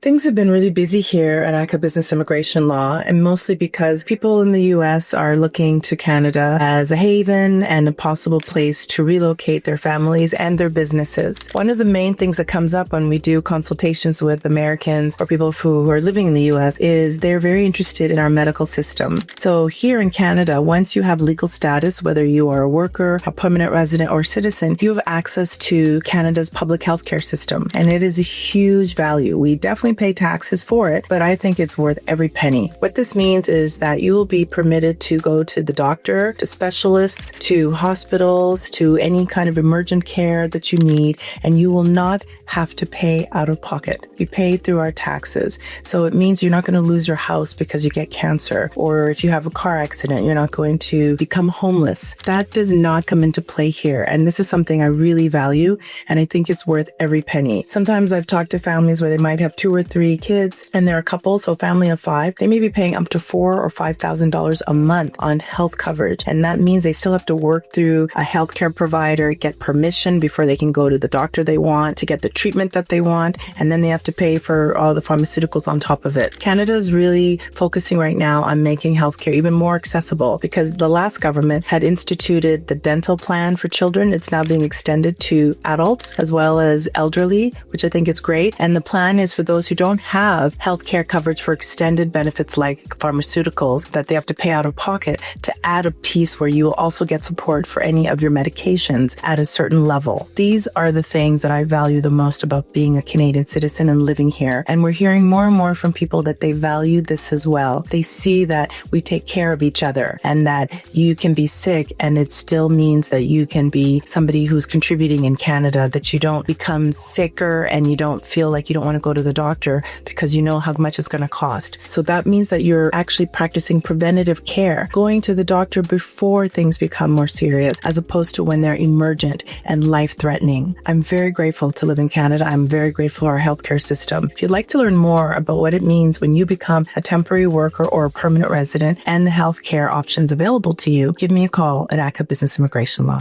Things have been really busy here at Ackah Business Immigration Law, and mostly because people in the U.S. are looking to Canada as a haven and a possible place to relocate their families and their businesses. One of the main things that comes up when we do consultations with Americans or people who are living in the U.S. is they're very interested in our medical system. So here in Canada, once you have legal status, whether you are a worker, a permanent resident, or citizen, you have access to Canada's public healthcare system, and it is a huge value. We definitely pay taxes for it, but I think it's worth every penny. What this means is that you will be permitted to go to the doctor, to specialists, to hospitals, to any kind of emergent care that you need, and you will not have to pay out of pocket. We pay through our taxes. So it means you're not going to lose your house because you get cancer, or if you have a car accident, you're not going to become homeless. That does not come into play here. And this is something I really value, and I think it's worth every penny. Sometimes I've talked to families where they might have 2 or 3 kids and they're a couple, so a family of 5. They may be paying up to $4,000 or $5,000 a month on health coverage. And that means they still have to work through a healthcare provider, get permission before they can go to the doctor they want, to get the treatment that they want, and then they have to pay for all the pharmaceuticals on top of it. Canada is really focusing right now on making healthcare even more accessible because the last government had instituted the dental plan for children. It's now being extended to adults as well as elderly, which I think is great. And the plan is for those who don't have healthcare coverage for extended benefits like pharmaceuticals that they have to pay out of pocket, to add a piece where you will also get support for any of your medications at a certain level. These are the things that I value the most about being a Canadian citizen and living here. And we're hearing more and more from people that they value this as well. They see that we take care of each other and that you can be sick and it still means that you can be somebody who's contributing in Canada, that you don't become sicker and you don't feel like you don't want to go to the doctor because you know how much it's going to cost. So that means that you're actually practicing preventative care, going to the doctor before things become more serious, as opposed to when they're emergent and life-threatening. I'm very grateful to live in Canada. I'm very grateful for our healthcare system. If you'd like to learn more about what it means when you become a temporary worker or a permanent resident and the healthcare options available to you, give me a call at Ackah Business Immigration Law.